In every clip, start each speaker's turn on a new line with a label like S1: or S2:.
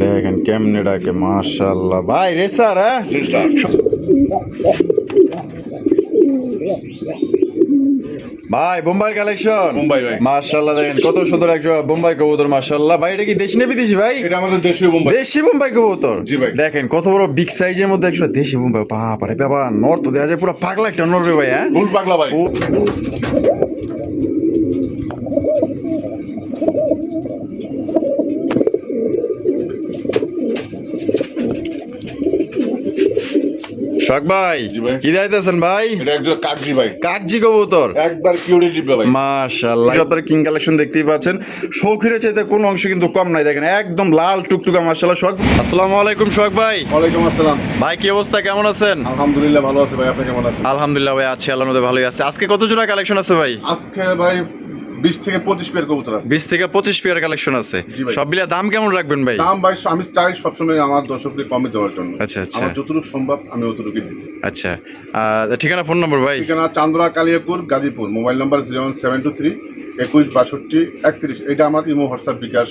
S1: দেখেন কেমনে ডাকে, মাশাআল্লাহ ভাই। রেসার ভাই, বোম্বাই কালেকশন।
S2: মুম্বাই ভাই,
S1: মাশাআল্লাহ দেখেন কত সুন্দর একটা বোম্বাই কবুতর, মাশাআল্লাহ ভাই। এটা কি দেশি না বিদেশি ভাই?
S2: এটা আমাদের দেশীয় মুম্বাই।
S1: দেশি বোম্বাই কবুতর।
S2: জি ভাই।
S1: দেখেন কত বড় বিগ সাইজের মধ্যে একটা দেশি বোম্বাই। বাবা রে বাবা, নর তো দেখা যায় পুরো পাগলা একটা নর রে ভাই। হ্যাঁ,
S2: ফুল পাগলা ভাই।
S1: শখ ভাই,
S2: জি ভাই।
S1: কি যাইতেছেন ভাই?
S2: এটা একজন কাকজি ভাই,
S1: কাকজি কবুতর,
S2: একবার কিউরি দিবে ভাই।
S1: মাশাআল্লাহ। আপনারা কিং কালেকশন দেখতেই পাচ্ছেন, শৌখিনের চাইতে কোনো অংশ কিন্তু কম নাই। দেখেন একদম লাল টুকটুকা, মাশাআল্লাহ। শখ, আসসালামু আলাইকুম শখ ভাই।
S2: ওয়ালাইকুম আসসালাম
S1: ভাই কি অবস্থা, কেমন আছেন?
S2: আলহামদুলিল্লাহ ভালো আছে ভাই, আপনি কেমন আছেন?
S1: আলহামদুলিল্লাহ ভাই, আছি আল্লাহর মধ্যে ভালোই আছে। আজকে কত জোড়া কালেকশন আছে ভাই?
S2: আজকে ভাই 20 থেকে 25 পেয়ার কবুতর আছে।
S1: 20 থেকে 25 পেয়ার কালেকশন আছে।
S2: জি ভাই।
S1: সব মিলে দাম কেমন রাখবেন ভাই?
S2: দাম ভাই আমি চাই সবসময় আমার দর্শকদের কমে দেওয়ার জন্য।
S1: আচ্ছা, আচ্ছা।
S2: আমার যতটুকু সম্ভব আমি অতটুকু দিচ্ছি।
S1: আচ্ছা, ঠিকানা ফোন নম্বর ভাই?
S2: ঠিকানা চান্দরা কালিয়াপুর গাজীপুর, মোবাইল নাম্বার 01723 21 62 31। এটা আমার ইমো, হোয়াটসঅ্যাপ, বিকাশ,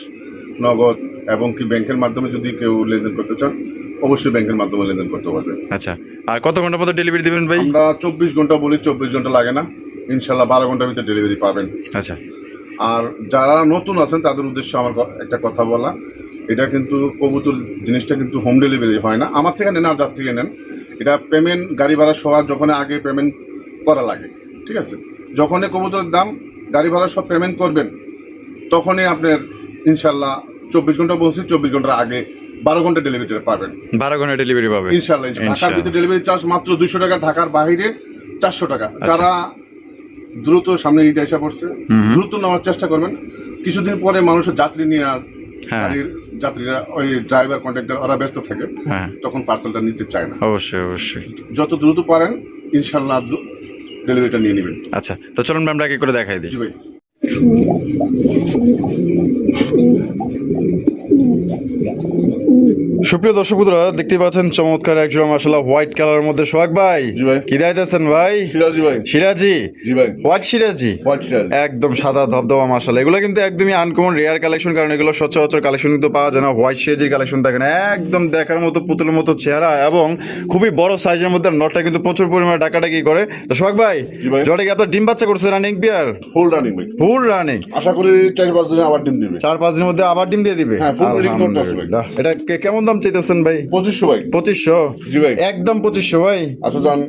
S2: নগদ এবং কি ব্যাংকের মাধ্যমে যদি কেউ লেনদেন করতে চান অবশ্যই ব্যাংকের মাধ্যমে লেনদেন করতে পারবে।
S1: আচ্ছা, আর কত ঘন্টা মধ্যে ডেলিভারি দিবেন ভাই?
S2: আমরা 24 ঘন্টা বলি, 24 ঘন্টা লাগে না, ইনশাল্লাহ 12 ঘন্টার ভিতরে ডেলিভারি পাবেন।
S1: আচ্ছা,
S2: আর যারা নতুন আছেন তাদের উদ্দেশ্যে আমার একটা কথা বলা, এটা কিন্তু কবুতর জিনিসটা কিন্তু হোম ডেলিভারি হয় না, আমার থেকে নেন আর যার থেকে নেন। এটা পেমেন্ট গাড়ি ভাড়া সহ যখন আগে পেমেন্ট করা লাগে, ঠিক আছে? যখনই কবুতরের দাম গাড়ি ভাড়া সব পেমেন্ট করবেন তখনই আপনার ইনশাল্লাহ 24 ঘন্টা বলছি, 24 ঘন্টার আগে 12 ঘন্টা ডেলিভারি পাবেন।
S1: 12 ঘন্টা ডেলিভারি পাবে
S2: ইনশাল্লাহ। ঢাকার ভিতরে ডেলিভারি চার্জ মাত্র 200 টাকা, ঢাকার বাইরে 400 টাকা। যারা দ্রুত সামনে ঈদ এসে পড়ছে, দ্রুত নেওয়ার চেষ্টা করবেন। কিছুদিন পরে মানুষের যাত্রী নিয়ে গাড়ির যাত্রীরা, ওই ড্রাইভার কন্ট্রাক্টর ওরা ব্যস্ত থাকে, তখন পার্সেলটা নিতে চায় না।
S1: অবশ্যই অবশ্যই,
S2: যত দ্রুত পারেন ইনশাল্লাহ ডেলিভারিটা নিয়ে নেবেন।
S1: আচ্ছা, তো চলুন আমরা কি করে দেখাই দিই।
S2: জি ভাই।
S1: সুপ্রিয় দর্শক বন্ধুরা, দেখতে পাচ্ছেন চমৎকার একজোড়া মাশাআল্লাহ হোয়াইট কালারের মধ্যে। সোহাগ ভাই,
S2: জি ভাই।
S1: কি দাইতেছেন ভাই?
S2: সিরাজি ভাই।
S1: সিরাজি?
S2: জি ভাই।
S1: হোয়াইট সিরাজি,
S2: হোয়াইট সিরাজি,
S1: একদম সাদা ধবধবা মাশাআল্লাহ। এগুলো কিন্তু একদমই আনকমন রেয়ার কালেকশন, কারণ এগুলো সচরাচর কালেকশন কিন্তু পাওয়া যায় না। হোয়াইট সিরাজির কালেকশন দেখেন, একদম দেখার মতো পুতুলের মতো চেহারা এবং খুবই বড় সাইজের মধ্যে। নটটা কিন্তু প্রচুর পরিমাণে ডাকাডাকি করে। তো সোহাগ ভাই,
S2: জি ভাই।
S1: জোড়া কি আপনার ডিম বাচ্চা করছে? Running pair?
S2: ফুল রানিং ভাই,
S1: ফুল রানিং।
S2: আশা করি 4-5 দিনে আবার ডিম দিবে।
S1: 4-5 দিনের মধ্যে আবার ডিম দিয়ে দিবে?
S2: হ্যাঁ, ফুল রেডি করতে আছে ভাই।
S1: আলহামদুলিল্লাহ। এটা কেমন দাম চাইতেছেন ভাই?
S2: 2500 ভাই।
S1: 2500?
S2: জি ভাই।
S1: একদম 2500 ভাই?
S2: আচ্ছা যান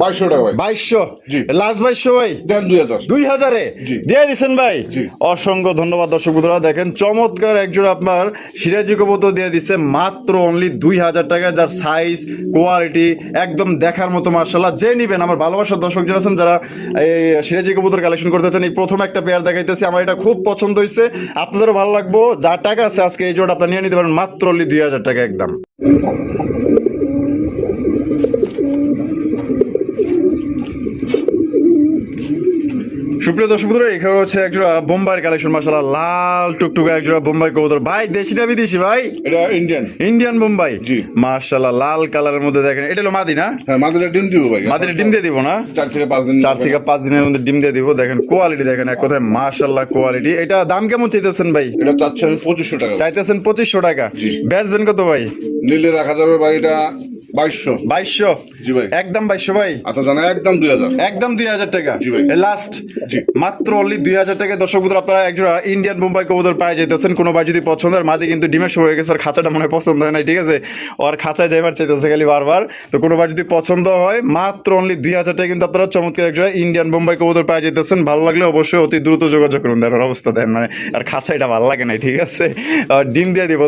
S2: 2200 টাকা ভাই।
S1: 2200?
S2: জি।
S1: লাস্ট 2200 ভাই?
S2: দেন 2000।
S1: 2000-এ
S2: জি।
S1: দিয়ে দিচ্ছেন ভাই?
S2: জি।
S1: অসংখ্য ধন্যবাদ দর্শক বন্ধুরা। দেখেন চমৎকার একজোড়া আপনার সিরাজি কবুতর দিয়ে দিচ্ছে মাত্র অনলি 2000 টাকা, যার সাইজ কোয়ালিটি একদম দেখার মতো মাশাআল্লাহ। যে নিবেন, আমার ভালোবাসার দর্শক যারা আছেন, যারা এই সিরাজি কবুতর কালেকশন করতে চান, এই প্রথম একটা পেয়ার দেখাইতেছি। আমার এটা খুব পছন্দ হয়েছে, আপনাদেরও ভালো লাগবো। যার টাকা আছে আজকে এই জোড়া আপনার নিয়ে নিতে পারেন মাত্র অনলি 2000 টাকা একদম। সুপ্রিয় দর্শক বন্ধুরা, এখানে হচ্ছে একজোড়া বোম্বাইয়ের কালেকশন মাশাআল্লাহ, লাল টুকটুকা একজোড়া বোম্বাই কবুতর। ভাই দেশি না বিদেশি ভাই?
S2: এটা ইন্ডিয়ান।
S1: ইন্ডিয়ান বোম্বাই।
S2: জি।
S1: মাশাআল্লাহ, লাল কালারের মধ্যে দেখেন। এটা হলো মাদি না?
S2: হ্যাঁ, মাদিরা ডিম দিব ভাই।
S1: মাদিরা ডিম দিয়ে দিব না?
S2: 4 থেকে 5 দিন।
S1: 4 থেকে 5 দিনের মধ্যে ডিম দিয়ে দিব। দেখেন কোয়ালিটি দেখেন, এক কথায় মাশাআল্লাহ কোয়ালিটি। এটা দাম কেমন চাইতেছেন ভাই?
S2: এটা চাচ্ছি আমি 2500 টাকা।
S1: চাইতেছেন 2500 টাকা?
S2: জি।
S1: বেচবেন কত ভাই?
S2: নিলে রাখা যাবে ভাই এটা 2200।
S1: 2200?
S2: জি ভাই।
S1: একদম 2200 ভাই?
S2: আচ্ছা জানা একদম 2000।
S1: একদম 2000 টাকা?
S2: জি ভাই।
S1: লাস্ট?
S2: জি।
S1: মাত্র অনলি 2000 টাকা দর্শক বন্ধুরা, আপনারা একজোড়া ইন্ডিয়ান বোম্বাই কবুতর পাই যাইতেছেন। কোনো ভাই যদি পছন্দ হয়, মাদি কিন্তু ডিমের সময় হয়ে গেছে, আর খাঁচাটা মনে হয় পছন্দ হয় না, ঠিক আছে? ওর খাঁচায় যাইবার চাইতেছে খালি বারবার। তো কোনো ভাই যদি পছন্দ হয়, মাত্র অনলি 2000 টাকা কিন্তু আপনারা চমৎকার একজোড়া ইন্ডিয়ান বোম্বাই কবুতর পাই যাইতেছেন। ভালো লাগলে অবশ্যই অতি দ্রুত যোগাযোগ করুন। দেন অবস্থা দেন, মানে আর খাঁচা এটা ভালো লাগে না, ঠিক আছে? আর ডিম দিয়ে দিব।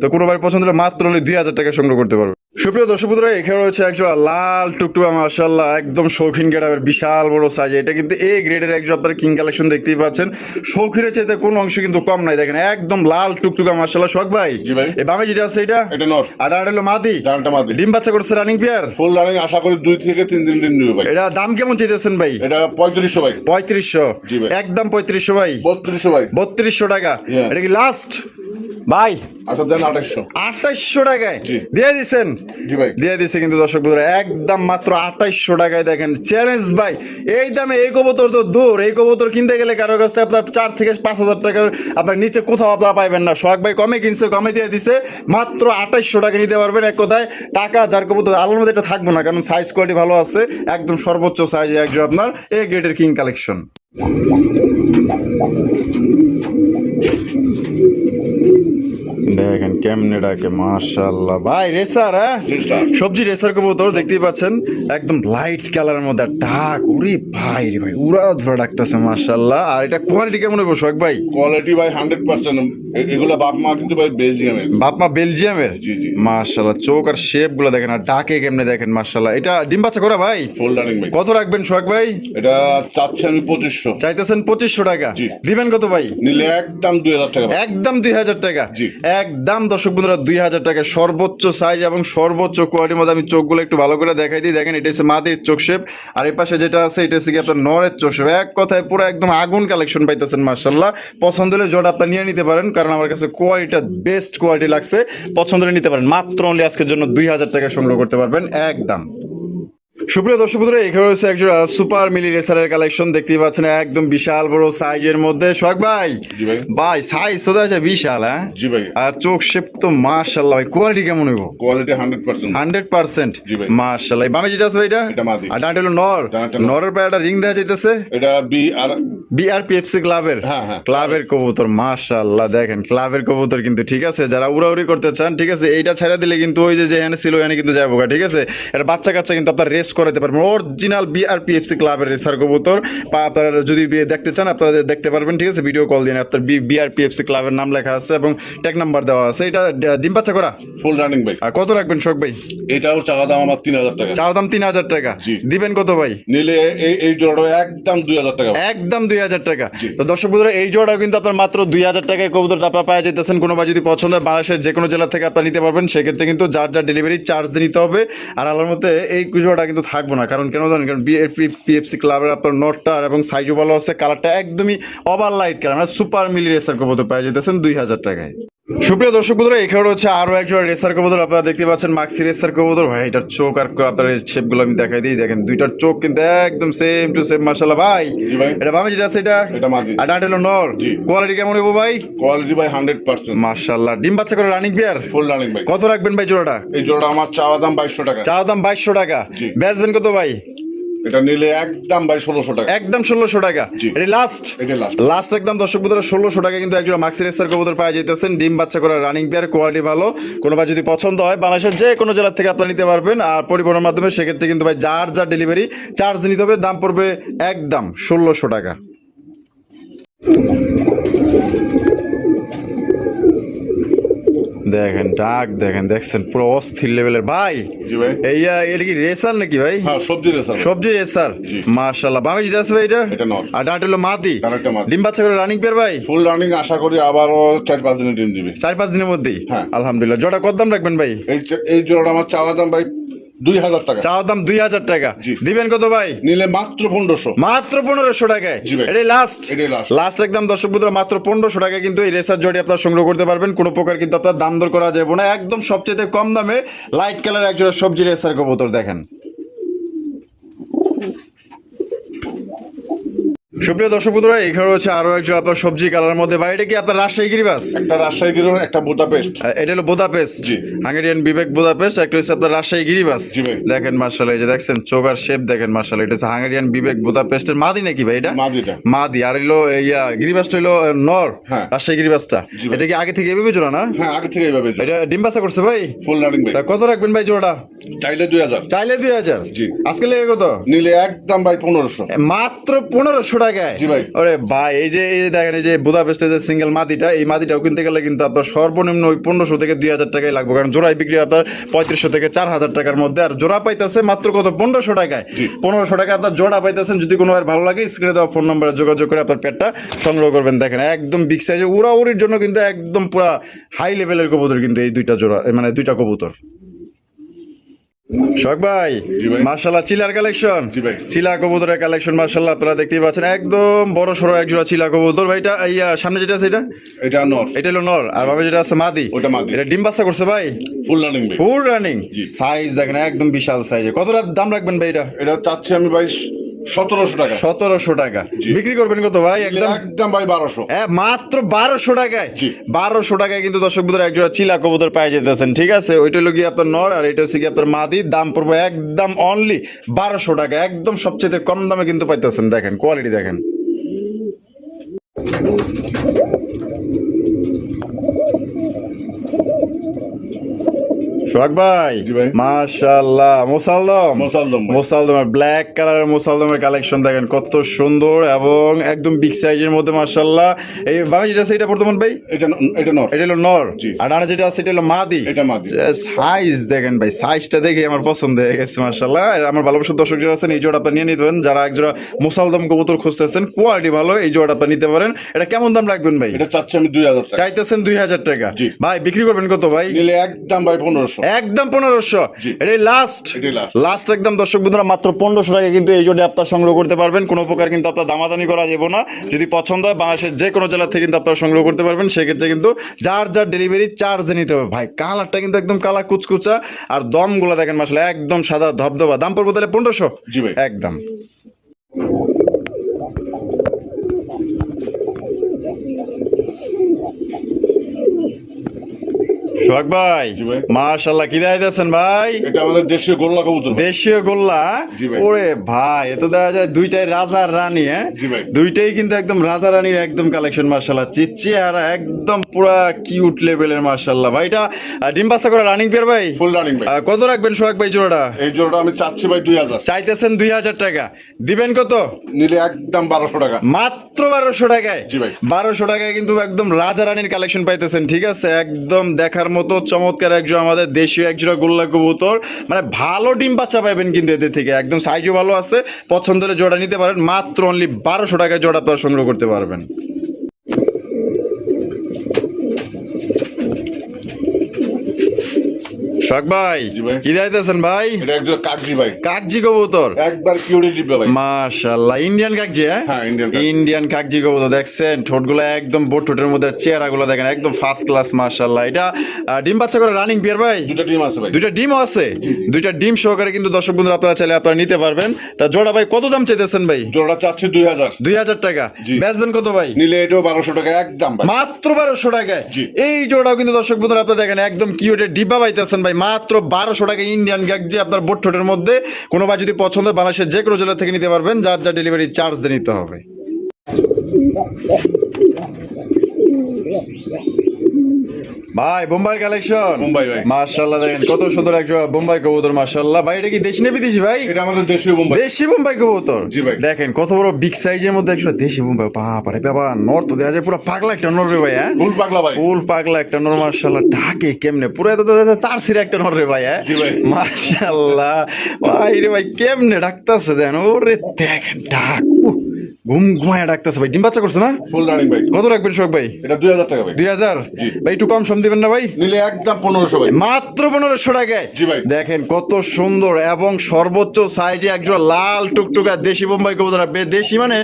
S1: তো কোনো ভাই পছন্দ হলে মাত্র অনলি 2000 টাকা সংগ্রহ করতে পারবে। সুপ্রিয় দর্শক বন্ধুরা, এখানে রয়েছে একজোড়া লাল টুকটুকা মাশাআল্লাহ, একদম শৌখিন গেটাবের, বিশাল বড় সাইজ। এটা কিন্তু এ গ্রেডের একজোড়া আপনারা কিং কালেকশন দেখতেই পাচ্ছেন। শৌখিনের চাইতে কোনো অংশ কিন্তু কম নাই। দেখেন একদম লাল টুকটুকা মাশাআল্লাহ। শখ ভাই,
S2: জি ভাই।
S1: এই বামে যেটা আছে এটা?
S2: এটা নর।
S1: আর এটা হলো মাদি?
S2: ডানটা মাদি।
S1: ডিম বাচ্চা করছে রানিং পেয়ার?
S2: ফুল রানিং, আশা করি 2 থেকে 3 দিন ডিম দিবে ভাই।
S1: এটা দাম কেমন চাইতেছেন ভাই?
S2: এটা 3500 ভাই।
S1: 3500?
S2: জি ভাই।
S1: একদম 3500 ভাই?
S2: 3200 ভাই।
S1: 3200 টাকা?
S2: হ্যাঁ।
S1: এটা কি লাস্ট? ভাই
S2: আচ্ছা দেন 2800।
S1: 2800 টাকায়
S2: জি।
S1: দিয়ে দিচ্ছেন?
S2: জি ভাই।
S1: দিয়ে দিচ্ছে কিন্তু দর্শক বন্ধুরা একদম মাত্র 2800 টাকায়। দেখেন চ্যালেঞ্জ ভাই, এই দামে এই কবুতর তো দূর, এই কবুতর কিনতে গেলে কারো কাছ থেকে আপনার 4 থেকে 5000 টাকার আপনার নিচে কোথাও আপনারা পাইবেন না। সোহাগ ভাই কমে কিনছে, কমে দিয়ে দিছে, মাত্র 2800 টাকা নিতে পারবেন। এক কথায় টাকা যার কবুতর আলোর মধ্যে এটা থাকবো না, কারণ সাইজ কোয়ালিটি ভালো আছে, একদম সর্বোচ্চ সাইজ একজন আপনার এ গ্রেডের কিং কালেকশন। দেখেন কেমনে ডাকে, মাশাআল্লাহ ভাই রেসার, হ্যাঁ
S2: Racer।
S1: সবজি রেসার কবুতর দেখতেই পাচ্ছেন, একদম লাইট কালারের মধ্যে ডাক, ওরে ভাই রে ভাই উড়া ধরে ডাকতেছে মাশাআল্লাহ। আর এটা কোয়ালিটি কেমন হবে সোহাগ ভাই?
S2: কোয়ালিটি ভাই 100%। এগুলা বাপ মা কিন্তু ভাই বেলজিয়ামের।
S1: বাপ মা বেলজিয়ামের?
S2: জি জি।
S1: মাশাআল্লাহ চোখ আর শেপ গুলো দেখেন, আর ডাকে কেমনে দেখেন মাশাআল্লাহ। এটা ডিম বাচ্চা করা ভাই?
S2: ফুল রানিং ভাই।
S1: কত রাখবেন সোহাগ ভাই?
S2: এটা চাচ্ছি আমি 2500।
S1: চাইতেছেন 2500 টাকা,
S2: জি।
S1: দিবেন কত ভাই?
S2: নিলে একদম 2000 টাকা ভাই।
S1: একদম 2000 টাকা।
S2: জি।
S1: একদম দর্শক বন্ধুরা 2000 টাকা, সর্বোচ্চ সাইজ এবং সর্বোচ্চ কোয়ালিটির মধ্যে। আমি চোখগুলো একটু ভালো করে দেখাই দিই। দেখেন এটা হচ্ছে মাদির চোখ শেপ, আর এই পাশে যেটা আছে এটা হচ্ছে কি আপনার নরের চোখ শেপ। এক কথায় পুরো একদম আগুন কালেকশন পাইতেছেন মাশাআল্লাহ। পছন্দ হলে জোড়া আপনার নিয়ে নিতে পারেন, কারণ আমার কাছে কোয়ালিটিটা বেস্ট কোয়ালিটি লাগছে। পছন্দ হলে নিতে পারেন, মাত্র অনলি আজকের জন্য 2000 টাকা সংগ্রহ করতে পারবেন একদম। সুপ্রিয় দর্শক বন্ধুরা, এখানে রয়েছে একজন সুপার মিলি রেসারের কালেকশন দেখতেই পাচ্ছেন, একদম বিশাল বড় সাইজের মধ্যে। সোহাগ ভাই,
S2: জি ভাই।
S1: ভাই সাইজ তো আছে বিশাল, হ্যাঁ
S2: জি ভাই।
S1: আর চোখ শেপ তো মাশাআল্লাহ ভাই। কোয়ালিটি কেমন হইব?
S2: কোয়ালিটি 100%।
S1: 100%?
S2: জি ভাই।
S1: মাশাআল্লাহ। বামে যেটা আছে ভাই
S2: এটা মাদি।
S1: আর ডানটা হলো নর।
S2: ডানটা নর।
S1: নরের পায়ে একটা রিং দেওয়া যাইতেছে,
S2: এটা বি আর
S1: বিআরপিএফসি ক্লাবের।
S2: হ্যাঁ, হ্যাঁ।
S1: ক্লাবের কবুতর মাশাআল্লাহ। দেখেন ক্লাবের কবুতর কিন্তু, ঠিক আছে যারা উড়াউড়ি করতে চান, ঠিক আছে এইটা ছেড়ে দিলে কিন্তু ওই যে এখানে ছিল এখানে কিন্তু যাবো, ঠিক আছে। এটা বাচ্চা কাচ্চা কিন্তু আপনার রেস করাতে পারবেন, অরিজিনাল বিআরপিএফসি ক্লাবের রেসার কবুতর। বা আপনারা যদি দেখতে চান আপনারা দেখতে পারবেন, ঠিক আছে। ভিডিও কল দিন, আপনার বিআরপিএফসি ক্লাবের নাম লেখা আছে এবং ট্যাগ নাম্বার দেওয়া আছে। এটা ডিম বাচ্চা করা?
S2: ফুল রানিং ভাই।
S1: আর কত রাখবেন শোক ভাই?
S2: এটাও চাওয়া দাম আমার 3000 টাকা।
S1: চাও দাম 3000 টাকা।
S2: জি।
S1: দিবেন কত ভাই?
S2: নিলে এই জোড়াটা একদম 2000 টাকা ভাই।
S1: একদম 2000 টাকা।
S2: জি।
S1: তো দর্শক বন্ধুরা এই জোড়াও কিন্তু আপনার মাত্র 2000 টাকায় কবুতরটা আপনারা পেয়ে যেতেছেন। কোনো ভাই যদি পছন্দ হয় বাংলাদেশের যে কোনো জেলা থেকে আপনারা নিতে পারবেন, সেক্ষেত্রে কিন্তু যার যার ডেলিভারি চার্জ দিয়ে নিতে হবে। আর আল্লাহর মধ্যে এই জোড়াটা কিন্তু থাকবো না, কারণ কেন জানেন, কারণ বিএফপি ক্লাবের আপনার নটটা এবং সাইজও ভালো আছে, কালারটা একদমই ওভার লাইট কালার, মানে সুপার মিলি রেসার কবুতর পেয়ে যেতেছেন 2000 টাকায়। সুপ্রিয় দর্শক বন্ধুরা, এখানে হচ্ছে আরো একজন রেসার কবুতর আপনারা দেখতে পাচ্ছেন, মাক্সি রেসার কবুতর। ভাই এটার চোখ আর আপনার শেপগুলো আমি দেখাই দিই। দেখেন দুইটার চোখ কিন্তু একদম সেম টু সেম মাশাআল্লাহ ভাই।
S2: জি ভাই।
S1: এটা বামে যেটা আছে
S2: এটা মাদি।
S1: আর ডানটা হলো নর।
S2: জি।
S1: কোয়ালিটি কেমন হইব ভাই?
S2: কোয়ালিটি ভাই 100%।
S1: মাশাআল্লাহ। ডিম বাচ্চা করে রানিং বিয়ার?
S2: ফুল রানিং ভাই।
S1: কত রাখবেন ভাই জোড়াটা?
S2: এই জোড়াটা আমার চাওয়া দাম 2200 টাকা।
S1: চাওয়া দাম 2200 টাকা।
S2: জি।
S1: বেচবেন কত ভাই?
S2: এটা নিলে একদম ভাই 1600 টাকা।
S1: একদম 1600 টাকা।
S2: জি।
S1: এটা লাস্ট?
S2: এটা লাস্ট।
S1: লাস্ট একদম দর্শক বন্ধুরা 1600 টাকা কিন্তু একজন মাক্সি রেসার কবুতর পাওয়া যাইতেছেন। ডিম বাচ্চা করা রানিং পেয়ার, কোয়ালিটি ভালো। কোনো ভাই যদি পছন্দ হয় বাংলাদেশের যে কোনো জেলা থেকে আপনারা নিতে পারবেন, আর পরিবহনের মাধ্যমে। সেক্ষেত্রে কিন্তু ভাই যার যার ডেলিভারি চার্জ নিতে হবে, দাম পড়বে একদম 1600 টাকা। দেখেন ডাক, দেখেন দেখছেন পুরো অস্থির লেভেলের ভাই।
S2: জি ভাই।
S1: এটা কি রেসার নাকি ভাই?
S2: হ্যাঁ সবজি রেসার।
S1: সবজি রেসার।
S2: জি।
S1: মাশাআল্লাহ। বামে যেটা আছে ভাই এটা
S2: নর।
S1: আর ডানটা হলো মাদি।
S2: ডানটা মাদি।
S1: ডিম বাচ্চা করে রানিং পেয়ার ভাই?
S2: ফুল রানিং আশা করি আবারও 4-5 দিনে ডিম দিবে।
S1: 4-5 দিনের মধ্যেই?
S2: হ্যাঁ।
S1: আলহামদুলিল্লাহ। জোড়া কত দাম রাখবেন ভাই?
S2: এই জোড়াটা আমার চাওয়া দাম ভাই 2000 টাকা।
S1: চাওয়া দাম 2000 টাকা।
S2: জি।
S1: দিবেন কত ভাই?
S2: নিলে মাত্র 1500।
S1: মাত্র 1500 টাকায়?
S2: জি ভাই।
S1: এটাই লাস্ট?
S2: এটাই লাস্ট।
S1: লাস্ট একদম দর্শক বন্ধুরা মাত্র 1500 টাকায় কিন্তু এই রেসার জোড়ি আপনারা সংগ্রহ করতে পারবেন। কোনো প্রকার কিন্তু আপনার দাম দর করা যাবে না, একদম সবচেয়ে কম দামে লাইট কালার একজোড়া সবজি রেসার কবুতর। দেখেন সুপ্রিয় দর্শক বন্ধুরা, এখানে হচ্ছে আরো একজন আপনার সবজি কালার মধ্যে। ভাই এটা কি আপনার রাজশাহী গিরিবাস?
S2: একটা রাজশাহী গিরোর, একটা বুদাপেস্ট।
S1: এটা হলো বুদাপেস্ট।
S2: জি।
S1: হাঙ্গেরিয়ান বিবেক বুদাপেস্ট, একটা হচ্ছে আপনার রাজশাহী গিরিবাস।
S2: জি ভাই।
S1: দেখেন মাশাআল্লাহ, এই যে দেখছেন চোখ আর শেপ দেখেন মাশাআল্লাহ। এটা হচ্ছে হাঙ্গেরিয়ান বিবেক বুদাপেস্টের মাদি নাকি ভাই? এটা
S2: মাদিটা।
S1: মাদি। আর হলো গিরিবাসটা হলো নর।
S2: হ্যাঁ।
S1: রাজশাহী গিরিবাসটা।
S2: জি ভাই।
S1: এটা কি আগে থেকে এভাবে জোড়া না?
S2: হ্যাঁ আগে থেকে এইভাবে
S1: এটা ডিম বাচ্চা করছে ভাই?
S2: ফুল রানিং ভাই।
S1: তা কত রাখবেন ভাই জোড়াটা?
S2: চাইলে 2000।
S1: চাইলে 2000?
S2: জি।
S1: আজকে লেগে কত?
S2: নিলে একদম ভাই 1500।
S1: মাত্র 1500 টাকায়?
S2: জি ভাই।
S1: ওরে ভাই, এই যে দেখেন এই যে বুদাপেস্টের যে সিঙ্গেল মাদিটা, এই মাদিটাও কিনতে গেলে কিন্তু আপনার সর্বনিম্ন ওই 1500 থেকে 2000 টাকায় লাগবে, কারণ জোড়ায় বিক্রি আপনার 3500 থেকে 4000 টাকার মধ্যে। আর জোড়া পাইতেছে মাত্র কত? 1500 টাকায়।
S2: জি।
S1: 1500 টাকা আপনার জোড়া পাইতেছেন। যদি কোনো ভালো লাগে স্ক্রিনে দেওয়া ফোন নম্বরে যোগাযোগ করে আপনার পেটটা সংগ্রহ করবেন। দেখেন একদম বিগ সাইজে, উড়াউড়ির জন্য কিন্তু একদম পুরা হাই লেভেলের কবুতর কিন্তু এই দুইটা জোড়া, মানে দুইটা কবুতর। শখ ভাই
S2: জি ভাই।
S1: মাশাআল্লাহ চিলার কালেকশন,
S2: জি ভাই।
S1: চিলা কবুতরের কালেকশন মাশাআল্লাহ আপনারা দেখতেই পাচ্ছেন একদম বড় সড়ো এক জোড়া চিলা কবুতর ভাইটা। ইয়া সামনে যেটা আছে এটা,
S2: এটা নর,
S1: এটা হলো নর, আর ভাবে যেটা আছে মাদি,
S2: ওটা মাদি।
S1: এটা ডিম বাচ্চা করছে ভাই,
S2: ফুল রানিং ভাই।
S1: ফুল রানিং,
S2: জি।
S1: সাইজ দেখেন একদম বিশাল সাইজের। কতটা দাম রাখবেন ভাই এটা?
S2: এটা চাচ্ছি আমি ভাই 1700 টাকা।
S1: 1700 টাকা।
S2: জি।
S1: বিক্রি করবেন কত ভাই? একদম
S2: একদম ভাই 1200।
S1: মাত্র 1200 টাকায়।
S2: জি।
S1: 1200 টাকায় কিন্তু দর্শক বন্ধুরা এক জোড়া চিলা কবুতর পাই যেতেছেন, ঠিক আছে? ওইটা হলো কি আপনার নর, আর এটা হচ্ছে কি আপনার মাদি। দাম পড়বে একদম অনলি 1200 টাকা, একদম সবচেয়ে কম দামে কিন্তু পাইতেছেন। দেখেন কোয়ালিটি দেখেন। সোহাগ ভাই
S2: জি ভাই।
S1: মাশাআল্লাহ মোসালদম,
S2: মোসালদম ভাই।
S1: মোসালদমের ব্ল্যাক কালারের মোসালদমের কালেকশন দেখেন কত সুন্দর এবং একদম বিগ সাইজের মধ্যে মাশাআল্লাহ। এই ভাই যেটা আছে এটা বর্তমান ভাই,
S2: এটা নর।
S1: এটা হলো নর,
S2: জি।
S1: আর ডানা যেটা আছে এটা হলো মাদি।
S2: এটা মাদি।
S1: সাইজ দেখেন ভাই, সাইজটা দেখে আমার পছন্দ হয়ে গেছে মাশাআল্লাহ। আর আমার ভালোবাসার দর্শক যারা আছেন এই জোড়া আপনারা নিয়ে নিতে পারেন, যারা এক জোড়া মোসালদম কবুতর খুঁজতেছেন, কোয়ালিটি ভালো, এই জোড়াটা আপনারা নিতে পারেন। এটা কেমন দাম রাখবেন ভাই?
S2: এটা চাচ্ছি আমি 2000 টাকা।
S1: চাইতেছেন 2000 টাকা।
S2: জি।
S1: ভাই বিক্রি করবেন কত ভাই?
S2: নিলে একদম ভাই 1500।
S1: একদম 1500।
S2: জি।
S1: এটাই লাস্ট,
S2: এটাই last।
S1: লাস্ট একদম দর্শক বন্ধুরা মাত্র 1500 টাকা কিন্তু এই জোড়া আপনারা সংগ্রহ করতে পারবেন। কোনো প্রকার কিন্তু আপনার দামাদামি করা যাবে না। যদি পছন্দ হয় বাংলাদেশের যে কোনো জেলা থেকে কিন্তু আপনারা সংগ্রহ করতে পারবেন। সেক্ষেত্রে কিন্তু যার যার ডেলিভারি চার্জ নিতে হবে। ভাই কালারটা কিন্তু একদম কালা কুচকুচা, আর দমগুলো দেখেন মাশাআল্লাহ একদম সাদা ধবধবা। দাম পড়বে তাহলে 1500।
S2: জি ভাই।
S1: একদম। সোহাগ ভাই
S2: জি ভাই।
S1: মাশাআল্লাহ কি দেখাইতেছেন ভাই?
S2: এটা আমাদের দেশীয় গোল্লা কবুতর ভাই।
S1: দেশীয় গোল্লা।
S2: জি ভাই।
S1: ওরে ভাই এ তো দেখা যায় দুইটাই রাজা আর রানী।
S2: জি ভাই।
S1: দুইটাই কিন্তু একদম রাজা রানীর একদম কালেকশন মাশাআল্লাহ। চিচ্চি আর একদম পুরা কিউট লেভেলের মাশাআল্লাহ। ভাই এটা ডিম বাচ্চা করে রানিং পেয়ার ভাই।
S2: ফুল রানিং ভাই।
S1: কত রাখবেন সোহাগ ভাই জোড়াটা?
S2: এই জোড়াটা আমি চাচ্ছি ভাই 2000।
S1: চাইতেছেন 2000 টাকা। দিবেন কত?
S2: নিলে একদম 1200 টাকা।
S1: মাত্র 1200 টাকায়।
S2: জি ভাই।
S1: 1200 টাকায় কিন্তু একদম রাজা রানীর কালেকশন পাইতেছেন, ঠিক আছে? একদম দেখার মতো চমৎকার একজন আমাদের দেশীয় একজোড়া গোল্লা কবুতর, মানে ভালো ডিম বাচ্চা পাবেন কিন্তু এদের থেকে। একদম সাইজও ভালো আছে, পছন্দ হলে জোড়া নিতে পারেন। মাত্র অনলি 1200 টাকায় জোড়া আপনারা সংগ্রহ করতে পারবেন। শখ ভাই
S2: জি ভাই।
S1: কি যাইতেছেন ভাই?
S2: এটা একজন কাকজি ভাই।
S1: কাকজি কবুতর
S2: একবার কিউরি দিবে ভাই।
S1: মাশাআল্লাহ। ইন্ডিয়ান কাকজি।
S2: হ্যাঁ, ইন্ডিয়ান কাকজি।
S1: ইন্ডিয়ান কাকজি কবুতর দেখছেন, ঠোঁটগুলো একদম বোট, ঠোঁটের মধ্যে চেহারাগুলো দেখেন একদম ফার্স্ট ক্লাস মাশাআল্লাহ। এটা ডিম বাচ্চা করে রানিং বিয়ার ভাই।
S2: দুটো টিম আছে ভাই।
S1: দুইটা ডিমও আছে। দুইটা ডিম সহকারে কিন্তু দর্শক বন্ধুরা আপনারা চাইলে আপনারা নিতে পারবেন। তা জোড়া ভাই কত দাম চাইতেছেন ভাই?
S2: জোড়া চাচ্ছি 2000।
S1: 2000 টাকা।
S2: জি।
S1: বেচবেন কত ভাই?
S2: নিলে এটাও 1200 টাকা একদম ভাই।
S1: মাত্র 1200 টাকায়।
S2: জি।
S1: এই জোড়াও কিন্তু দর্শক বন্ধুরা আপনারা দেখেন একদম কিউটের ডিব্বা পাইতেছেন ভাই মাত্র 1200 টাকা। ইন্ডিয়ান কাকজি আপনার বোট ঠোঁটের মধ্যে। কোনো ভাই যদি পছন্দ হয় বাংলাদেশের যে কোনো জেলা থেকে নিতে পারবেন, যার যার ডেলিভারি চার্জ দিয়ে নিতে হবে। ভাই বোম্বাই কালেকশন।
S2: বোম্বাই ভাই।
S1: মাশাআল্লাহ দেখেন কত সুন্দর একটা বোম্বাই কবুতর মাশাআল্লাহ। ভাই এটা কি দেশি না বিদেশি ভাই?
S2: এটা আমাদের দেশীয় বোম্বাই।
S1: দেশি বোম্বাই কবুতর।
S2: জি ভাই।
S1: দেখেন কত বড় বিগ সাইজের মধ্যে একটা দেশি বোম্বাই। বাবা রে বাবা, নর তো দেখা যায় পুরো পাগলা একটা নর রে ভাই। হ্যাঁ
S2: ফুল পাগলা ভাই।
S1: ফুল পাগলা একটা নর মাশাআল্লাহ। ঢাকে কেমনে পুরো এত তার সিরা একটা নর রে ভাই। হ্যাঁ
S2: জি ভাই।
S1: মাশাআল্লাহ। ভাই রে ভাই কেমনে ডাকতাছে দেন, ওরে দেখেন ডাক ঘুম ঘুমায় ডাকতেছে ভাই। ডিম বাচ্চা করছে না?
S2: ফুল রানিং ভাই।
S1: কত রাখবেন শোক ভাই?
S2: এটা 2000 টাকা ভাই।
S1: 2000।
S2: জি।
S1: ভাই একটু কম সম দিবেন না ভাই?
S2: নিলে একদম 1500 ভাই।
S1: মাত্র 1500 টাকায়।
S2: জি ভাই।
S1: দেখেন কত সুন্দর এবং সর্বোচ্চ সাইজে একজোড়া লাল টুকটুকা দেশি বোম্বাই কবুতর। দেশি মানে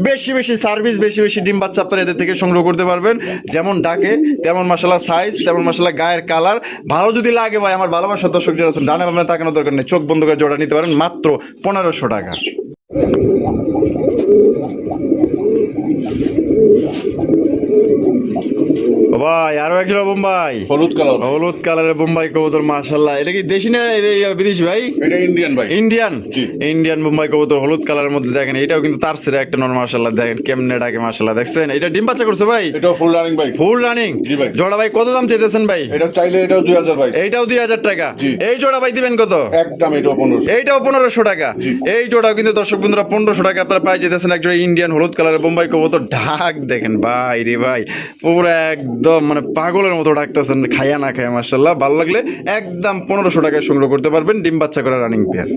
S1: বেশি বেশি সার্ভিস, বেশি বেশি ডিম বাচ্চা আপনারা এদের থেকে সংগ্রহ করতে পারবেন। যেমন ডাকে তেমন মাশাআল্লাহ সাইজ, তেমন মাশাআল্লাহ গায়ের কালার। ভালো যদি লাগে ভাই, আমার ভালোবাসার দর্শক যারা আছেন ডানে বামে তাকানোর দরকার নেই, চোখ বন্ধ করে জোড়া নিতে পারেন মাত্র 1500 টাকা। ভাই আরো একজোড়া বোম্বাই,
S2: হলুদ কালার।
S1: হলুদ কালারের বোম্বাই কবুতর মাশাআল্লাহ। এটা কি দেশি না বিদেশি ভাই?
S2: এটা ইন্ডিয়ান ভাই।
S1: ইন্ডিয়ান।
S2: জি।
S1: ইন্ডিয়ান বোম্বাই কবুতর হলুদ কালারের মধ্যে দেখেন, এটাও কিন্তু তার সিরা একটা নর মাশাআল্লাহ। দেখেন কেমনে ডাকে মাশাআল্লাহ। দেখছেন এটা ডিম বাচ্চা করছে ভাই?
S2: এটাও ফুল রানিং ভাই।
S1: Full running.
S2: জি ভাই।
S1: জোড়া ভাই কত দাম চাইতেছেন ভাই?
S2: এটা চাইলে এটাও 2000 ভাই।
S1: এইটাও 2000 টাকা।
S2: জি।
S1: এই জোড়া ভাই দিবেন কত?
S2: একদম এটাও 1500।
S1: এইটাও 1500 টাকা।
S2: জি।
S1: এই জোড়াও কিন্তু দর্শক বন্ধুরা 1500 টাকা আপনারা পাই যেতেছেন একজোড়া ইন্ডিয়ান হলুদ কালারের বোম্বাই কবুতর। ঢাক দেখেন ভাই রে ভাই, পুরো একদম মানে পাগলের মতো ডাকতেছেন খায়া না খায়া মাশাআল্লাহ। ভালো লাগলে একদম 1500 টাকায় সংগ্রহ করতে পারবেন ডিম বাচ্চা করা রানিং পেয়ার।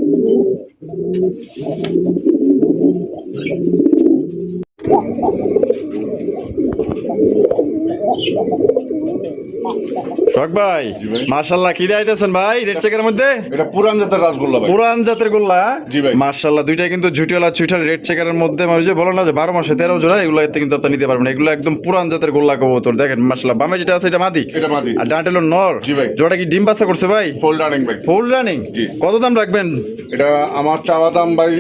S1: শখ ভাই
S2: জি ভাই।
S1: মাশাআল্লাহ কি দিতেছেন ভাই রেড চেকের মধ্যে?
S2: এটা পুরান জাতের রাসগোল্লা ভাই।
S1: পুরান জাতের গোল্লা।
S2: জি ভাই।
S1: মাশাআল্লাহ দুইটাই কিন্তু ঝুটিওয়ালা চুইঠাল রেড চেকারের মধ্যে মানে যে বলো না যে 12 মাসে 13 জোড়া, এগুলো এতে কিন্তু আপনারা নিতে পারবেন। এগুলো একদম পুরান জাতের গোল্লা কবুতর। দেখেন মাশাআল্লাহ বামে যেটা আছে এটা মাদি,
S2: এটা মাদি।
S1: আর ডানটা হলো নর।
S2: জি ভাই।
S1: জোড়া কি ডিম বাচ্চা করছে ভাই?
S2: ফুল রানিং ভাই।
S1: Full running.
S2: জি।
S1: কত দাম রাখবেন?
S2: এটা আমার চাওয়া দাম ভাই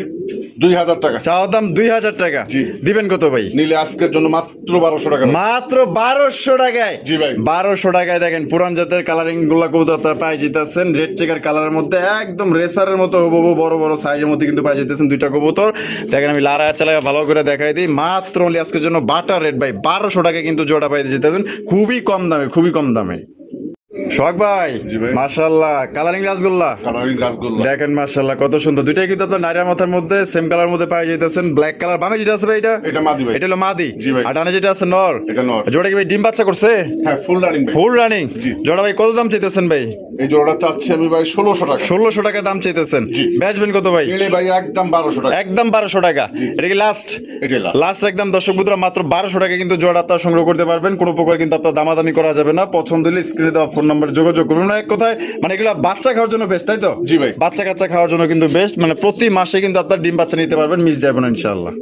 S2: 2000 টাকা।
S1: চাওয়া দাম 2000 টাকা।
S2: জি।
S1: দিবেন কত ভাই?
S2: নিলে আজকের জন্য মাত্র 1200 টাকা ভাই।
S1: মাত্র 1200 টাকায়।
S2: জি ভাই।
S1: 1200 টাকায় দেখেন পুরান জাতের কালারিং গুলা কবুতর আপনারা পাই যেতেছেন। রেড চেকার কালারের মধ্যে একদম রেসারের মতো হবু বড় বড় সাইজের মধ্যে কিন্তু পাই যেতেছেন দুইটা কবুতর। দেখেন আমি লারা চালায় ভালো করে দেখাই দিই। মাত্র only আজকের জন্য বাটার রেড ভাই 1200 টাকায় কিন্তু জোড়া পাই যেতেছেন, খুবই কম দামে, খুবই কম দামে। শখ ভাই
S2: জি ভাই।
S1: মাশাআল্লাহ কালারিং রাসগোল্লা
S2: কালারিং রাসগোল্লা।
S1: দেখেন মাশাআল্লাহ কত সুন্দর। দুইটাই কিন্তু আপনার নাইরা মাথার মধ্যে সেম কালার মধ্যে পাই যেতেছেন। ব্ল্যাক কালার বামে যেটা আছে ভাই এটা
S2: এটা মাদি ভাই।
S1: এটা হলো মাদি।
S2: জি ভাই।
S1: আর ডানে যেটা আছে নর।
S2: এটা নর।
S1: জোড়া কি ভাই ডিম বাচ্চা করছে?
S2: হ্যাঁ ফুল রানিং ভাই।
S1: Full running.
S2: জি।
S1: জোড়া ভাই কত দাম চাইতেছেন ভাই?
S2: এই জোড়াটা চাচ্ছি আমি ভাই 1600 টাকা।
S1: 1600 টাকা দাম চাইতেছেন।
S2: জি।
S1: বেচবেন কত ভাই?
S2: নিলে ভাই একদম 1200 টাকা।
S1: একদম 1200 টাকা।
S2: জি।
S1: এটা কি লাস্ট?
S2: এটাই লাস্ট।
S1: লাস্ট একদম দর্শক বন্ধুরা মাত্র 1200 টাকা কিন্তু জোড়া আপনারা সংগ্রহ করতে পারবেন। কোনো প্রকার কিন্তু আপনার দামাদামি করা যাবে না। পছন্দ হলে স্ক্রিনে দেওয়া ফোন নাম্বারে যোগাযোগ করবেন। এক কথায় মানে এগুলো বাচ্চা খাওয়ার জন্য বেস্ট, তাই তো?
S2: জি ভাই।
S1: বাচ্চা কাচ্চা খাওয়ার জন্য কিন্তু বেস্ট, মানে প্রতি মাসে কিন্তু আপনার ডিম বাচ্চা নিতে পারবেন, মিস যাবে না ইনশাআল্লাহ।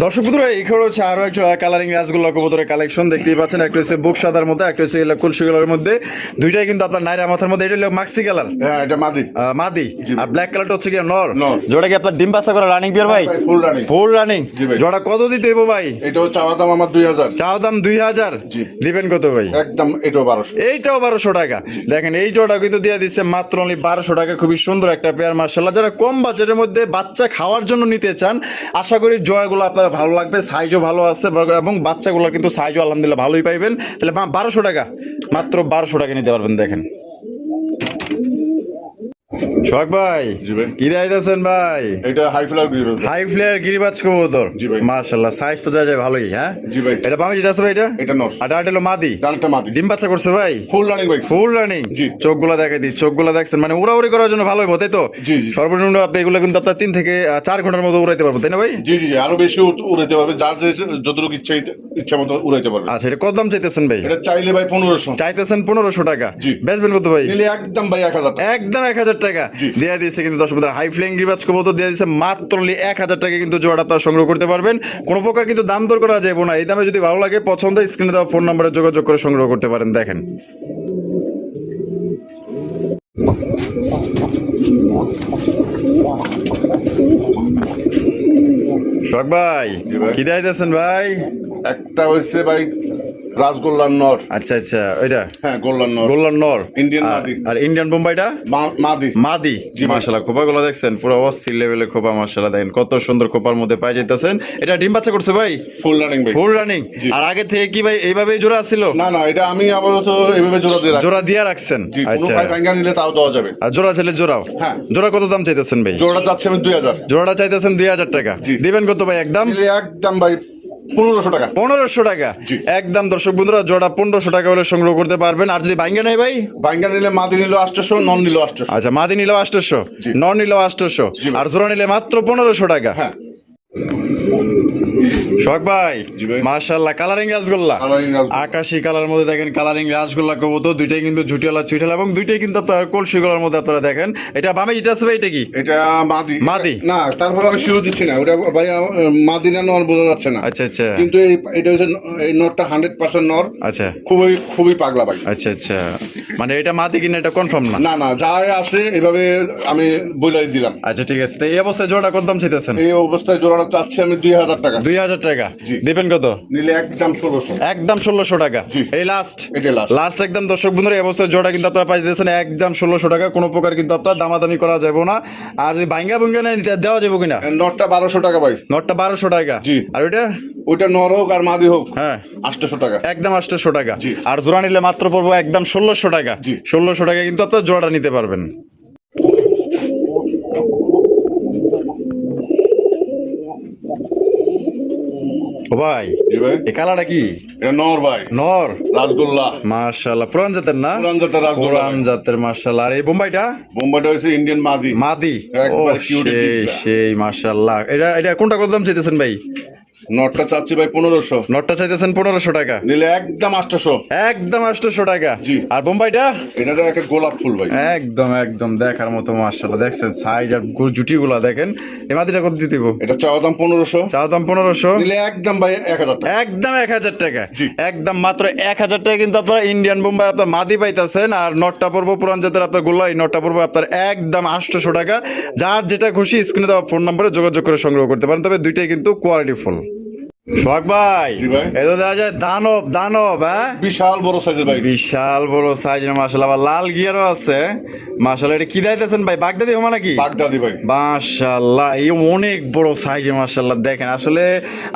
S1: দর্শক বন্ধুরা এখানে হচ্ছে আরো একটা কালারিং রাসগোল্লা কবুতরের কালেকশন দেখতেই পাচ্ছেন। একটা হচ্ছে বুক সাদার মধ্যে, একটা হচ্ছে কুলসি কালারের মধ্যে। দুইটাই কিন্তু আপনার নাইরা মাথার মধ্যে। এটা হলো মাক্সি কালার
S2: হ্যাঁ এটা মাদি।
S1: মাদি।
S2: জি ভাই।
S1: আর ব্ল্যাক কালারটা হচ্ছে কি নর।
S2: নর।
S1: জোড়া কি আপনার ডিম বাচ্চা করা রানিং বিয়ার ভাই?
S2: Full running.
S1: ফুল রানিং।
S2: জি ভাই।
S1: জোড়া কত দিতে হইব ভাই?
S2: এটাও চাওয়া দাম আমার 2000।
S1: চাও দাম 2000।
S2: জি।
S1: দিবেন কত ভাই?
S2: একদম এটাও 1200।
S1: এইটাও 1200 টাকা। দেখেন এই জোড়া কিন্তু দিয়ে দিচ্ছে মাত্র only 1200 টাকা। খুবই সুন্দর একটা পেয়ার মাশাআল্লাহ। যারা কম বাজেটের মধ্যে বাচ্চা খাওয়ার জন্য নিতে চান, আশা করি জোড়াগুলো আপনার ভালো লাগবে। সাইজও ভালো আছে এবং বাচ্চাগুলোর কিন্তু সাইজও আলহামদুলিল্লাহ ভালোই পাইবেন। তাহলে 1200 টাকা, মাত্র 1200 টাকা নিতে পারবেন। দেখেন শখ ভাই
S2: জি ভাই।
S1: কি দিতেছেন ভাই?
S2: এটা হাই ফ্লার গ্রিবাস।
S1: হাই ফ্লেয়ার গিরিবাজ কবুতর।
S2: জি ভাই।
S1: মাশাআল্লাহ সাইজ তো দেওয়া যায় ভালোই। হ্যাঁ
S2: জি ভাই।
S1: এটা বামে যেটা আছে ভাই এটা
S2: এটা নর।
S1: আর ডাটা হলো মাদি।
S2: ডানটা মাদি।
S1: ডিম বাচ্চা করছে ভাই?
S2: ফুল রানিং ভাই।
S1: Full running.
S2: জি।
S1: চোখগুলা দেখাই দিই, চোখগুলা দেখছেন মানে উড়াউড়ি করার জন্য ভালো হবে, তাই তো?
S2: জি জি।
S1: সর্বনিম্ন আপনি এগুলো কিন্তু আপনার 3 থেকে 4 ঘন্টার মতো উড়াইতে পারবেন, তাই না ভাই?
S2: জি জি জি আরো বেশি উড়াইতে পারবে, যার যে যতটুকু ইচ্ছা মতো উড়াইতে পারবে।
S1: আচ্ছা এটা কত দাম চাইতেছেন ভাই?
S2: এটা চাইলে ভাই 1500।
S1: চাইতেছেন 1500 টাকা।
S2: জি।
S1: বেচবেন কত ভাই?
S2: নিলে একদম ভাই 1000 টাকা।
S1: একদম 1000 টাকা
S2: জি।
S1: দিয়ে দিয়েছে কিন্তু দর্শক বন্ধুরা। হাই ফ্লাইং গিরিবাজ কবুতর দিয়ে দিয়েছে মাত্র only 1000 টাকা কিন্তু জোড়াটা আপনারা সংগ্রহ করতে পারবেন। কোনো প্রকার কিন্তু দাম দর করা যাবে না। এই দামে যদি ভালো লাগে পছন্দ স্ক্রিনে দেওয়া ফোন নাম্বারে যোগাযোগ করে সংগ্রহ করতে পারেন। দেখেন শখ ভাই
S2: জি ভাই।
S1: কি দিতেছেন ভাই?
S2: একটা হইছে ভাই রাসগোল্লার নর।
S1: আচ্ছা আচ্ছা ওইটা
S2: হ্যাঁ গোল্লার নর।
S1: গোল্লার নর।
S2: ইন্ডিয়ান
S1: আর-
S2: মাদি।
S1: আর ইন্ডিয়ান বোম্বাইটা
S2: মাদি।
S1: মাদি।
S2: জি ভাই।
S1: মাশাআল্লাহ খোপাগুলো দেখছেন পুরো অস্থির লেভেলের খোপা মাশাআল্লাহ। দেখেন কত সুন্দর খোপার মধ্যে পাই যাইতেছেন। এটা ডিম বাচ্চা করছে ভাই?
S2: ফুল রানিং ভাই।
S1: Full running.
S2: জি।
S1: আর আগে থেকে কি ভাই এইভাবেই জোড়া ছিল?
S2: না না এটা আমি আপাতত এইভাবে জোড়া দিয়ে রাখছি।
S1: জোড়া দিয়ে রাখছেন?
S2: জি কোনো
S1: আচ্ছা
S2: ভাই ভাঙ্গা নিলে তাও দেওয়া যাবে।
S1: আর জোড়া ছেলে জোড়াও?
S2: হ্যাঁ।
S1: জোড়া কত দাম চাইতেছেন ভাই?
S2: জোড়াটা যাচ্ছে আমি 2000।
S1: জোড়াটা চাইতেছেন 2000 টাকা।
S2: জি।
S1: দিবেন কত ভাই একদম?
S2: নিলে একদম ভাই 1500 টাকা।
S1: 1500 টাকা।
S2: জি।
S1: একদম দর্শক বন্ধুরা জোড়া 1500 টাকা হলে সংগ্রহ করতে পারবেন। আর যদি ভাঙ্গা নেই ভাই?
S2: ভাঙ্গা নিলে মাদি নিল 800, নন নিল 800।
S1: আচ্ছা মাদি নিলেও 800,
S2: জি।
S1: নন নিলেও 800,
S2: জি ভাই।
S1: আর জোড়া নিলে মাত্র 1500 টাকা।
S2: হ্যাঁ
S1: শখ ভাই
S2: জি ভাই।
S1: মাশাআল্লাহ কালারিং রাসগোল্লা
S2: কালারিং রাসগোল্লা।
S1: আকাশী কালার মধ্যে দেখেন কালারিং রাসগোল্লা কবুতর। দুইটাই কিন্তু ঝুটিওয়ালা চুইঠালা এবং দুইটাই কিন্তু আপনার কলসি গলার মধ্যে আপনারা দেখেন। এটা বামে যেটা আছে ভাই এটা কি?
S2: এটা মাদি।
S1: মাদি।
S2: না তারপর আমি শিও দিচ্ছি না, ওটা ভাই মাদি না নর বোঝা যাচ্ছে না।
S1: আচ্ছা আচ্ছা
S2: কিন্তু এটা হচ্ছে এই নরটা 100% নর।
S1: আচ্ছা
S2: খুবই খুবই পাগলা ভাই।
S1: আচ্ছা আচ্ছা মানে এটা মাদি কিনা এটা কনফার্ম না?
S2: না না যা আছে এভাবে আমি বলে দিলাম।
S1: আচ্ছা ঠিক আছে। তো এই অবস্থায় জোড়া কত দাম চাইতেছেন?
S2: এই অবস্থায় জোড়াটা চাচ্ছি আমি 2000 টাকা।
S1: 2000 টাকা।
S2: জি।
S1: দিবেন কত?
S2: নিলে একদম 1600।
S1: একদম 1600 টাকা।
S2: জি।
S1: এই লাস্ট
S2: এটা লাস্ট।
S1: লাস্ট একদম দর্শক বন্ধুরা এই অবস্থায় জোড়া কিন্তু আপনারা পাই দিয়েছেন একদম 1600 টাকা। কোনো প্রকার কিন্তু আপনার দামাদামি করা যাবে না। আর যদি ভাঙ্গা ভুঙ্গা নেন দেওয়া যাবে কিনা?
S2: নরটা 1200 টাকা ভাই।
S1: নটটা 1200 টাকা।
S2: জি।
S1: আর ওইটা?
S2: ওইটা নর হোক আর মাদি হোক
S1: হ্যাঁ
S2: 800 টাকা।
S1: একদম 800 টাকা।
S2: জি।
S1: আর জোড়া নিলে মাত্র পড়বো একদম 1600 টাকা।
S2: জি।
S1: 1600 টাকা কিন্তু আপনার জোড়াটা নিতে পারবেন। ও ভাই
S2: জি ভাই।
S1: এই কালারটা কি?
S2: এটা নর ভাই।
S1: নর।
S2: রাসগোল্লা।
S1: মাশাআল্লাহ পুরান জাতের না?
S2: পুরান জাতের রাসগোল্লা
S1: পুরান
S2: ভাই।
S1: জাতের মাশাআল্লাহ। আর এই বোম্বাইটা?
S2: বোম্বাইটা হচ্ছে ইন্ডিয়ান মাদি।
S1: মাদি। ও
S2: একবার cute
S1: সেই
S2: টিপটা।
S1: সেই মাশাআল্লাহ। এটা এটা কোনটা কত দাম চাইতেছেন ভাই?
S2: নটটা চাচ্ছি ভাই 1500,
S1: নটটা চাইতেছেন 1500 টাকা,
S2: নিলে একদম 800।
S1: একদম 800 টাকা।
S2: জি।
S1: আর বোম্বাইটা
S2: এটা তো একটা গোলাপ ফুল ভাই,
S1: একদম একদম দেখার মতো মাশাআল্লাহ, দেখছেন সাইজ আর জুটিগুলা দেখেন। এই মাটিটা কত দিয়ে দিব?
S2: এটা চাওয়া দাম 1500,
S1: চাও দাম 1500,
S2: নিলে একদম ভাই 1000 টাকা।
S1: একদম 1000 টাকা।
S2: জি।
S1: একদম মাত্র 1000 টাকা কিন্তু আপনারা ইন্ডিয়ান বোম্বাই আপনার মাদি পাইতেছেন। আর নটটা পড়বো পুরান জাতের আপনার গোল্লা, এই নটটা পড়বো আপনার একদম 800 টাকা। যার যেটা খুশি স্ক্রিনে দেওয়া ফোন নম্বরে যোগাযোগ করে সংগ্রহ করতে পারেন, তবে দুইটাই কিন্তু কোয়ালিটি ফুল। সোহাগ ভাই,
S2: জি ভাই।
S1: এই তো দেখা যায় দানব দানব, হ্যাঁ
S2: বিশাল বড় সাইজের ভাই,
S1: বিশাল বড় সাইজের মাশাআল্লাহ, আবার লাল গিয়ারও আছে মাশাআল্লাহ। এটা কি দাইতেছেন ভাই, বাগদাদি হোমা নাকি?
S2: বাগদাদি ভাই।
S1: মাশাআল্লাহ, এই অনেক বড় সাইজে মাশাআল্লাহ। দেখেন আসলে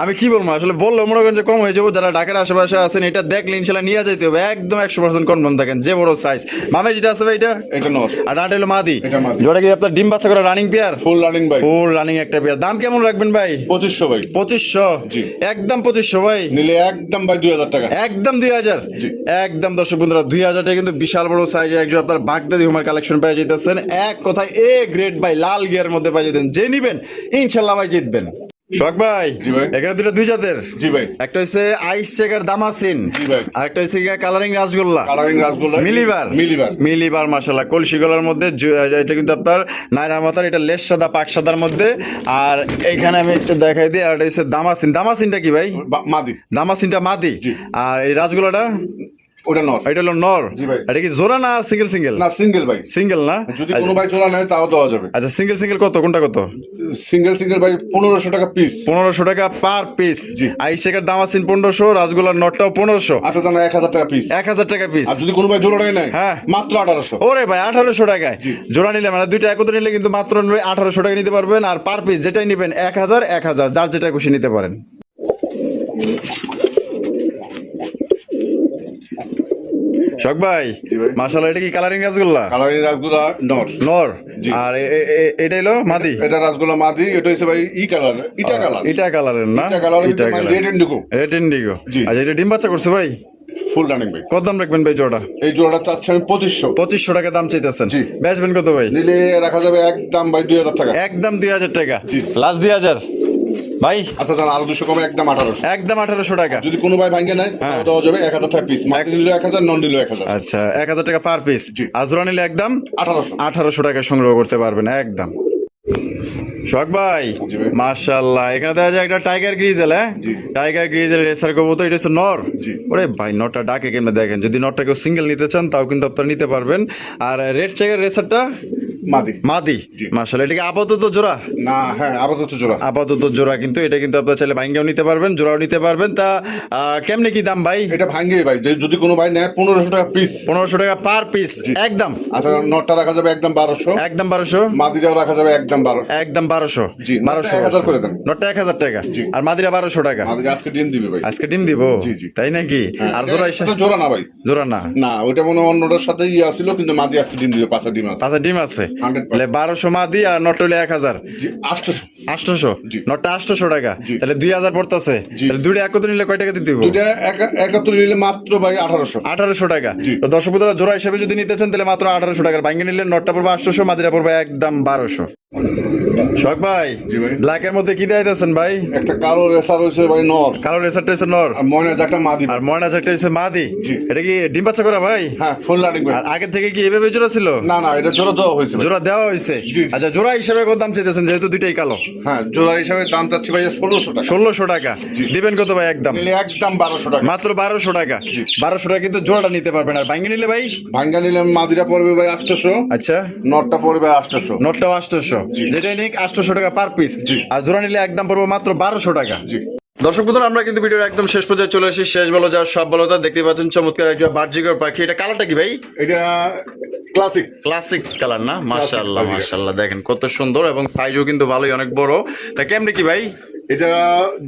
S1: আমি কি বলবো, আসলে বললে মনে করেন যে কম হয়ে যাবো। যারা ঢাকার আশেপাশে আছেন এটা দেখলে ইনশাল্লাহ নিয়ে যাইতে হবে, একদম 100% কনফার্ম থাকেন যে বড় সাইজ। মামে যেটা আছে ভাই এটা,
S2: এটা নর,
S1: আর আটা হলো মাদি।
S2: এটা মাদি।
S1: যেটা কি আপনার ডিম বাচ্চা করা রানিং পেয়ার,
S2: ফুল রানিং ভাই,
S1: ফুল রানিং একটা পেয়ার। দাম কেমন রাখবেন ভাই?
S2: 2500 ভাই।
S1: 2500?
S2: জি।
S1: একদম 2500 ভাই,
S2: নিলে একদম ভাই 2000 টাকা।
S1: একদম 2000।
S2: জি।
S1: একদম দর্শক বন্ধুরা 2000 টাকা কিন্তু বিশাল বড় সাইজে একজন আপনার বাগদাদি হোমার কালেকশন পেয়ে যেতেছেন। এক কথায় এ গ্রেড ভাই, লাল গিয়ার মধ্যে পেয়ে যেতেন। যে নিবেন ইনশাল্লাহ ভাই জিতবেন। শখ ভাই,
S2: জি ভাই।
S1: এখানে দুই জাতের,
S2: জি ভাই।
S1: একটা হচ্ছে আইস চেকার দামাসিন,
S2: জি ভাই।
S1: আর একটা হচ্ছে কালারিং রাসগোল্লা,
S2: কালারিং রাসগোল্লা,
S1: মিলিবার।
S2: মিলিবার।
S1: মিলিবার মাশাআল্লাহ, কলসি গলার মধ্যে। এটা কিন্তু আপনার নাইরা মাথার, এটা লেস সাদা পাক সাদার মধ্যে। আর এইখানে আমি একটু দেখাই দিই, আর এটা হচ্ছে দামাসিন। দামাসিনটা কি ভাই?
S2: মাদি।
S1: দামাসিনটা মাদি।
S2: জি।
S1: আর এই রাসগোল্লাটা,
S2: ওটা নর।
S1: এটা হলো নর।
S2: জি ভাই।
S1: এটা কি জোড়া না সিঙ্গেল সিঙ্গেল?
S2: না সিঙ্গেল ভাই।
S1: সিঙ্গেল না?
S2: যদি কোনো ভাই চোরা নেয় তাও দেওয়া যাবে।
S1: আচ্ছা, সিঙ্গেল সিঙ্গেল কত, কোনটা কত?
S2: সিঙ্গেল সিঙ্গেল ভাই 1500 টাকা পিস।
S1: 1500 টাকা পার পিস।
S2: জি।
S1: আইস চেকার দামাসিন 1500, রাসগোল্লার নটটাও 1500।
S2: আচ্ছা জানা 1000 টাকা পিস।
S1: 1000 টাকা পিস।
S2: আর যদি কোনো ভাই জোড়া নেয়,
S1: হ্যাঁ,
S2: মাত্র 1800।
S1: ওরে ভাই 1800 টাকায়
S2: জি।
S1: জোড়া নিলে, মানে দুইটা একত্রে নিলে কিন্তু মাত্র 1800 টাকা নিতে পারবেন। আর পার পিস যেটাই নেবেন 1000 1000, যার যেটা খুশি নিতে পারেন। শখ ভাই,
S2: জি ভাই।
S1: মাশাআল্লাহ, এটা কি কালারিং রাসগোল্লা?
S2: কালারিং রাসগোল্লা নর।
S1: নর।
S2: জি।
S1: আর এটা হলো মাদি।
S2: এটা রাসগোল্লা মাদি, এটা হচ্ছে ভাই ই কালার, ইটা কালার।
S1: এটা কালারের না?
S2: ইটা কালার,
S1: ইটা
S2: মানে
S1: colour.
S2: Red indigo.
S1: Red indigo.
S2: জি।
S1: আচ্ছা, এটা ডিম বাচ্চা করছে ভাই?
S2: ফুল রানিং ভাই।
S1: কত দাম রাখবেন ভাই জোড়া?
S2: এই জোড়াটা চাচ্ছি আমি 2500।
S1: 2500 টাকা দাম চাইতেছেন।
S2: জি।
S1: বেচবেন কত ভাই?
S2: নিলে রাখা যাবে একদম ভাই 2000 টাকা।
S1: একদম 2000 টাকা।
S2: জি।
S1: লাস্ট 2000 ভাই।
S2: আচ্ছা জান, আরো 200 কমে একদম 1800।
S1: একদম 1800 টাকা।
S2: যদি কোনো ভাই ভাঙ্গে নেয়
S1: হ্যাঁ।
S2: তাও দেওয়া যাবে 1000 টাকা পিস। মাটি নিলে 1000, নন নিলে 1000।
S1: আচ্ছা, 1000 টাকা পার পিস।
S2: জি।
S1: আজরা নিলে একদম
S2: 1800।
S1: 1800 টাকা সংগ্রহ করতে পারবেন একদম। শখ ভাই,
S2: জি ভাই।
S1: মাশাআল্লাহ, এখানে দেখা যায় একটা টাইগার গ্রিজেল। হ্যাঁ,
S2: জি।
S1: টাইগার গ্রিজেল রেসার কবুতর, এটা হচ্ছে নর।
S2: জি।
S1: ওরে ভাই, নরটা ডাকে কেমনে দেখেন। যদি নরটা কেউ সিঙ্গেল নিতে চান তাও কিন্তু আপনারা নিতে পারবেন। আর রেড টাইগার রেসারটা
S2: মাদি।
S1: মাদি।
S2: জি।
S1: মাশাআল্লাহ, এটা কি আপাতত জোড়া?
S2: না, হ্যাঁ আপাতত জোড়া।
S1: আপাতত জোড়া, কিন্তু এটা কিন্তু আপনার চাইলে ভাঙ্গেও নিতে পারবেন, জোড়াও নিতে পারবেন। তা কেমনে কি দাম ভাই?
S2: এটা ভাঙ্গে ভাই, যদি কোনো ভাই নেয় 1500 টাকা পিস।
S1: 1500 টাকা পার পিস।
S2: জি।
S1: একদম।
S2: আচ্ছা, নটটা রাখা যাবে একদম 1200।
S1: একদম 1200।
S2: মাদিটাও রাখা যাবে একদম 1200।
S1: একদম 1200।
S2: জি, নটটা 1000 করে দেন।
S1: নটটা 1000 টাকা।
S2: জি।
S1: আর মাদিরা 1200 টাকা।
S2: মাদিটা আজকে ডিম দিবে ভাই।
S1: আজকে ডিম দিব?
S2: জি, জি।
S1: তাই নাকি?
S2: হ্যাঁ,
S1: আর জোড়া এসে
S2: এটা জোড়া না ভাই।
S1: জোড়া না?
S2: না, ওইটা মনে হয় অন্যটার সাথে ইয়ে আসছিল, কিন্তু মাদি আজকে ডিম দিবে, 5টা ডিম আছে।
S1: পাঁচটা ডিম আছে।
S2: 100%।
S1: তাহলে 1200 মাদি আর নট হলে 1000।
S2: জি, 800।
S1: 800।
S2: জি।
S1: নটটা 800 টাকা।
S2: জি।
S1: তাহলে 2000 পড়তেছে।
S2: জি।
S1: তাহলে দুইটা একত্রে নিলে কয় টাকা দিতে দিব?
S2: দুইটা একাত্তর নিলে মাত্র ভাই 1800।
S1: 1800 টাকা।
S2: জি।
S1: তো দর্শক বন্ধুরা জোড়া হিসেবে যদি নিতে চান তাহলে মাত্র 1800 টাকার। ভাঙ্গে নিলে নটটা পড়বে 800, মাদিরা পড়বে একদম 1200। শখ ভাই,
S2: জি ভাই।
S1: ব্ল্যাকের মধ্যে কি দিতেছেন ভাই?
S2: একটা কালো রেসার হয়েছে ভাই নর,
S1: কালো রেসারটা হচ্ছে নর,
S2: আর ময়না একটা মাদি।
S1: আর ময়না একটা হচ্ছে মাদি।
S2: জি।
S1: এটা কি ডিম বাচ্চা করা ভাই?
S2: হ্যাঁ, ফুল রানিং ভাই।
S1: আর আগে থেকে কি এভাবে জোড়া ছিল?
S2: না না, এটা জোড়া দেওয়া হয়েছে ভাই।
S1: জোড়া দেওয়া হয়েছে।
S2: জি।
S1: আচ্ছা, জোড়া হিসেবে কত দাম চাইতেছেন যেহেতু দুইটাই কালো?
S2: হ্যাঁ, জোড়া হিসাবে দাম চাচ্ছি ভাই 1600 টাকা।
S1: 1600 টাকা।
S2: জি।
S1: দিবেন কত ভাই একদম?
S2: নিলে একদম 1200 টাকা।
S1: মাত্র 1200 টাকা।
S2: জি।
S1: 1200 টাকা কিন্তু জোড়াটা নিতে পারবেন। আর ভাঙ্গে নিলে ভাই?
S2: ভাঙ্গা নিলে মাদিরা পড়বে ভাই 800,
S1: আচ্ছা,
S2: নটটা পড়বে 800।
S1: নোটটাও 800।
S2: জি।
S1: যেটাই নিক 800 টাকা পার পিস।
S2: জি।
S1: আর জোড়া নিলে একদম পড়বো মাত্র 1200 টাকা।
S2: জি।
S1: দর্শক বন্ধুরা, আমরা কিন্তু ভিডিওর একদম শেষ পর্যায়ে চলে আসি। শেষ বলো যা সব বলো তা, দেখতে পাচ্ছেন চমৎকার একটা বার্জিকর পাখি। এটা কালারটা কি ভাই?
S2: এটা ক্লাসিক।
S1: ক্লাসিক কালার না? মাশাআল্লাহ
S2: বাজিকর।
S1: মাশাআল্লাহ, দেখেন কত সুন্দর এবং সাইজও কিন্তু ভালোই অনেক বড়। তা কেমনে কি ভাই?
S2: এটা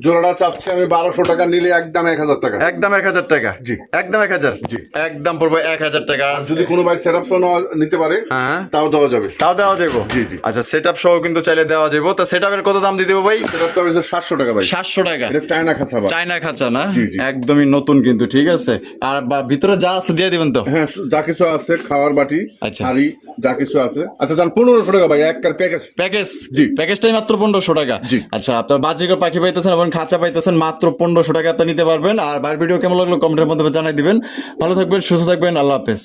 S2: জোড়াটা চাচ্ছি আমি 1200 টাকা, নিলে একদম 1000 টাকা।
S1: একদম 1000 টাকা।
S2: জি।
S1: একদম 1000।
S2: জি।
S1: একদম পড়বে 1000 টাকা।
S2: আর যদি কোনো ভাই সেটআপ সহ নিতে পারে
S1: হ্যাঁ,
S2: তাও দেওয়া যাবে।
S1: তাও দেওয়া যাবো?
S2: জি, জি।
S1: আচ্ছা, সেটআপ সহ কিন্তু চাইলে দেওয়া যাবো। তা সেটআপের কত দাম দিয়ে দেবো ভাই?
S2: সেটআপটা হচ্ছে 700 টাকা ভাই।
S1: 700 টাকা।
S2: এটা চায়না খাঁচা ভাই।
S1: চায়না খাঁচা না?
S2: জি, জি।
S1: একদমই নতুন কিন্তু, ঠিক আছে। আর ভিতরে যা আছে দিয়ে দিবেন তো?
S2: হ্যাঁ, যা কিছু আছে, খাওয়ার বাটি,
S1: আচ্ছা।
S2: হাঁড়ি, যা কিছু আছে। আচ্ছা জান, 1500 টাকা ভাই, এক কার প্যাকেজ।
S1: প্যাকেজ?
S2: জি।
S1: প্যাকেজটাই মাত্র 1500 টাকা।
S2: জি।
S1: আচ্ছা, আপনার বাজিকর করে পাখি পাইতেছেন এবং খাঁচা পাইতেছেন মাত্র 1500 টাকা নিতে পারবেন। আর ভাইয়ের ভিডিও কেমন লাগলো কমেন্টের মাধ্যমে জানাই দিবেন। ভালো থাকবেন, সুস্থ থাকবেন, আল্লাহ হাফেজ।